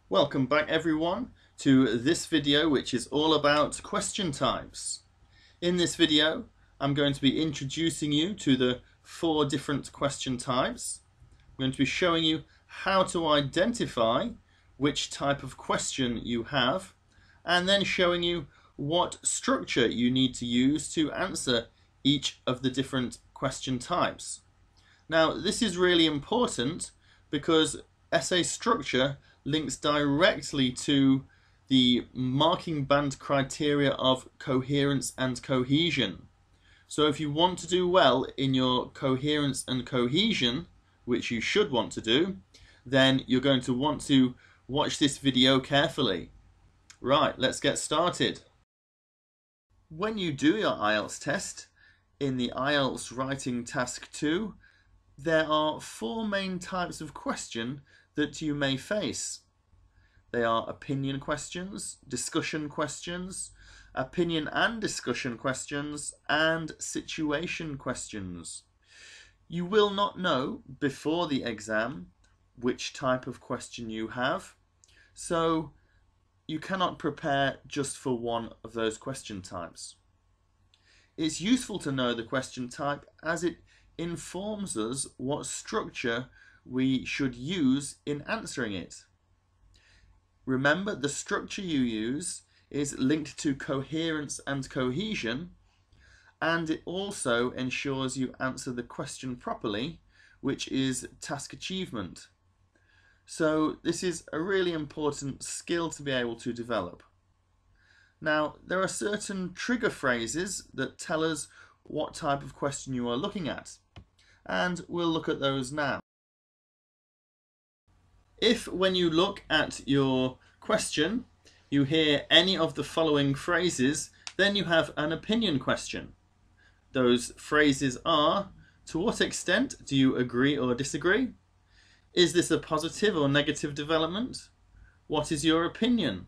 Welcome back everyone to this video, which is all about question types. In this video I'm going to be introducing you to the 4 different question types. I'm going to be showing you how to identify which type of question you have, and then showing you what structure you need to use to answer each of the different question types. Now this is really important because essay structure links directly to the marking band criteria of coherence and cohesion. So if you want to do well in your coherence and cohesion, which you should want to do, then you're going to want to watch this video carefully. Right, let's get started. When you do your IELTS test, in the IELTS Writing Task 2, there are 4 main types of question that you may face. They are opinion questions, discussion questions, opinion and discussion questions, and situation questions. You will not know before the exam which type of question you have, so you cannot prepare just for one of those question types. It's useful to know the question type as it informs us what structure we should use in answering it. Remember, the structure you use is linked to coherence and cohesion, and it also ensures you answer the question properly, which is task achievement. So this is a really important skill to be able to develop. Now, there are certain trigger phrases that tell us what type of question you are looking at, and we'll look at those now. If when you look at your question you hear any of the following phrases, then you have an opinion question. Those phrases are: to what extent do you agree or disagree? Is this a positive or negative development? What is your opinion?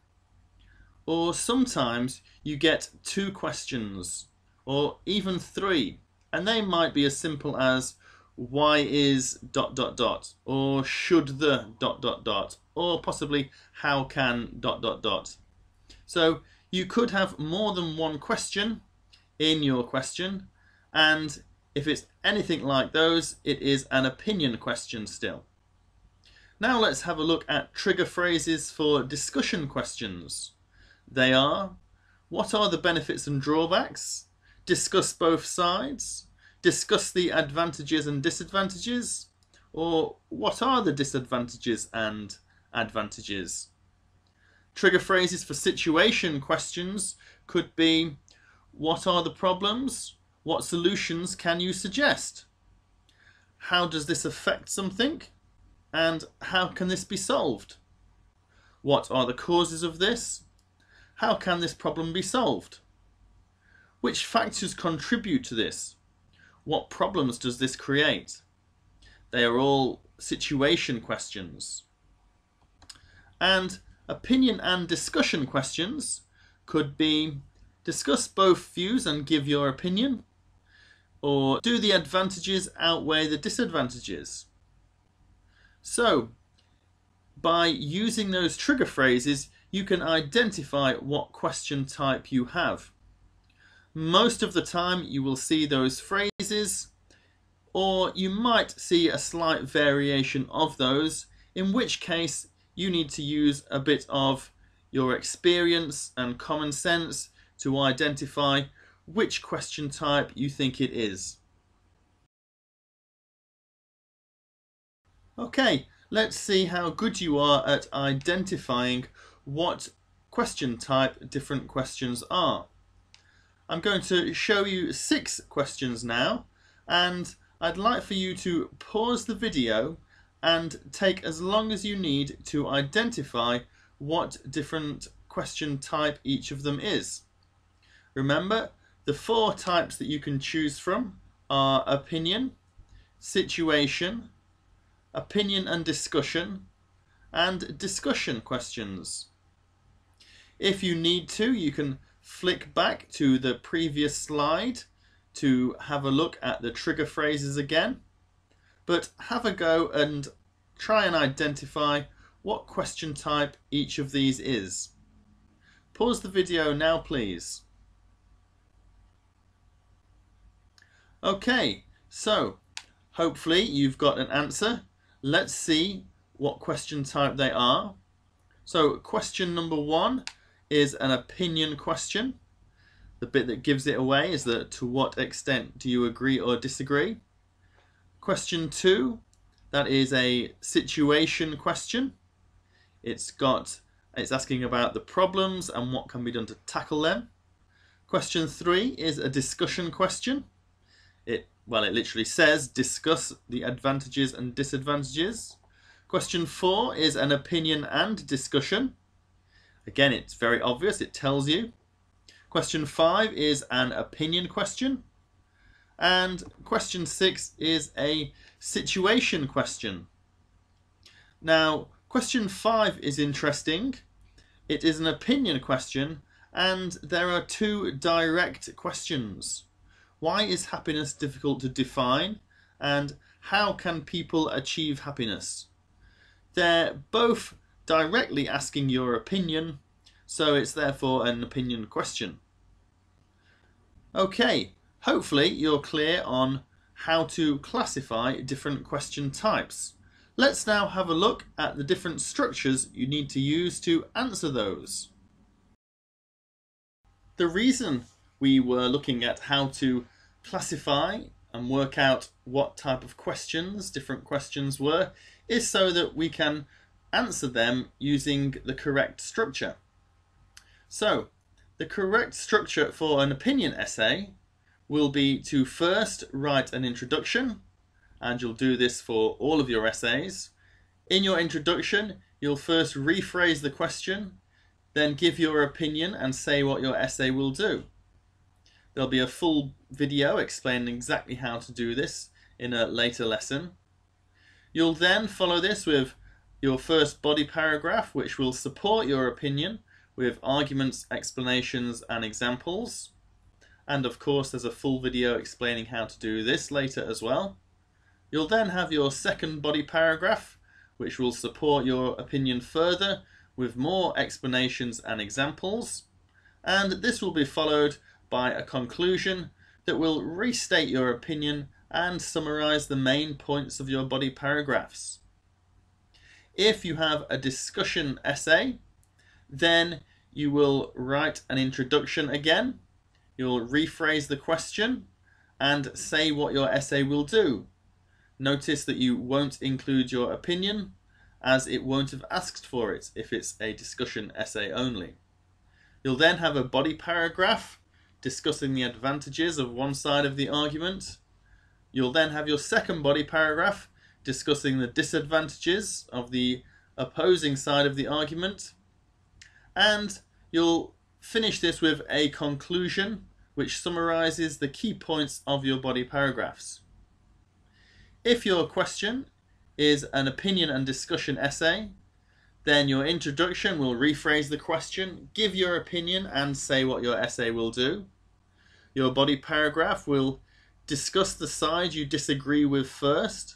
Or sometimes you get 2 questions or even 3, and they might be as simple as why is ... or should the ... or possibly how can ... So you could have more than one question in your question, and if it's anything like those, it is an opinion question still. Now let's have a look at trigger phrases for discussion questions. They are: what are the benefits and drawbacks? Discuss both sides. Discuss the advantages and disadvantages, or what are the disadvantages and advantages? Trigger phrases for situation questions could be: what are the problems? What solutions can you suggest? How does this affect something? And how can this be solved? What are the causes of this? How can this problem be solved? Which factors contribute to this? What problems does this create? They are all situation questions. And opinion and discussion questions could be: discuss both views and give your opinion, or do the advantages outweigh the disadvantages? So, by using those trigger phrases, you can identify what question type you have. Most of the time you will see those phrases, or you might see a slight variation of those, in which case you need to use a bit of your experience and common sense to identify which question type you think it is. Okay, let's see how good you are at identifying what question type different questions are. I'm going to show you 6 questions now, and I'd like for you to pause the video and take as long as you need to identify what different question type each of them is. Remember, the 4 types that you can choose from are opinion, situation, opinion and discussion, and discussion questions. If you need to, you can flick back to the previous slide to have a look at the trigger phrases again, but have a go and try and identify what question type each of these is. Pause the video now, please. Okay, so hopefully you've got an answer. Let's see what question type they are. So question number 1 is an opinion question. The bit that gives it away is the to what extent do you agree or disagree. Question 2, that is a situation question. It's asking about the problems and what can be done to tackle them. Question 3 is a discussion question. It literally says discuss the advantages and disadvantages. Question 4 is an opinion and discussion. Again, it's very obvious, it tells you. Question 5 is an opinion question. And question 6 is a situation question. Now, question 5 is interesting. It is an opinion question, and there are 2 direct questions. Why is happiness difficult to define? And how can people achieve happiness? They're both directly asking your opinion, so it's therefore an opinion question. Okay, hopefully you're clear on how to classify different question types. Let's now have a look at the different structures you need to use to answer those. The reason we were looking at how to classify and work out what type of questions different questions were is so that we can answer them using the correct structure. So, the correct structure for an opinion essay will be to first write an introduction, and you'll do this for all of your essays. In your introduction, you'll first rephrase the question, then give your opinion and say what your essay will do. There'll be a full video explaining exactly how to do this in a later lesson. You'll then follow this with your first body paragraph, which will support your opinion with arguments, explanations and examples. And of course there's a full video explaining how to do this later as well. You'll then have your second body paragraph, which will support your opinion further with more explanations and examples. And this will be followed by a conclusion that will restate your opinion and summarize the main points of your body paragraphs. If you have a discussion essay, then you will write an introduction again. You'll rephrase the question and say what your essay will do. Notice that you won't include your opinion, as it won't have asked for it if it's a discussion essay only. You'll then have a body paragraph discussing the advantages of one side of the argument. You'll then have your second body paragraph discussing the disadvantages of the opposing side of the argument. And you'll finish this with a conclusion which summarizes the key points of your body paragraphs. If your question is an opinion and discussion essay, then your introduction will rephrase the question, give your opinion and say what your essay will do. Your body paragraph will discuss the side you disagree with first,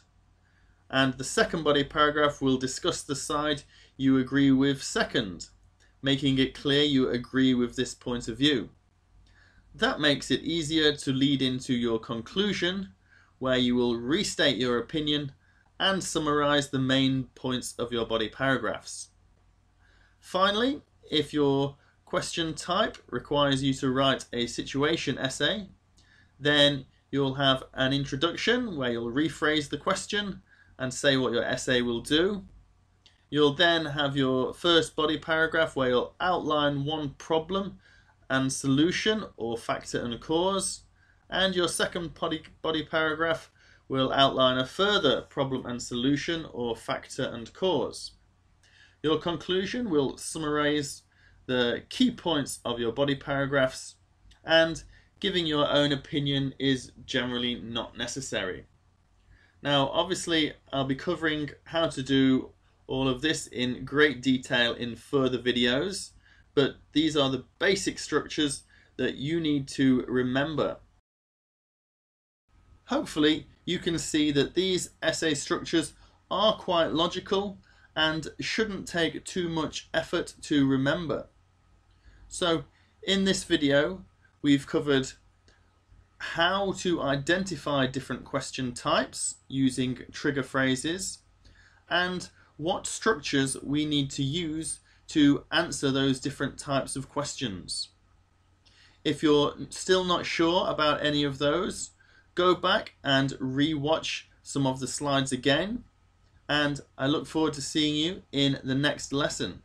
and the second body paragraph will discuss the side you agree with second, making it clear you agree with this point of view. That makes it easier to lead into your conclusion, where you will restate your opinion and summarize the main points of your body paragraphs. Finally, if your question type requires you to write a situation essay, then you'll have an introduction where you'll rephrase the question and say what your essay will do. You'll then have your first body paragraph where you'll outline one problem and solution or factor and cause, and your second body paragraph will outline a further problem and solution or factor and cause. Your conclusion will summarize the key points of your body paragraphs, and giving your own opinion is generally not necessary. Now, obviously, I'll be covering how to do all of this in great detail in further videos, but these are the basic structures that you need to remember. Hopefully, you can see that these essay structures are quite logical and shouldn't take too much effort to remember. So in this video we've covered how to identify different question types using trigger phrases and what structures we need to use to answer those different types of questions. If you're still not sure about any of those, go back and re-watch some of the slides again, and I look forward to seeing you in the next lesson.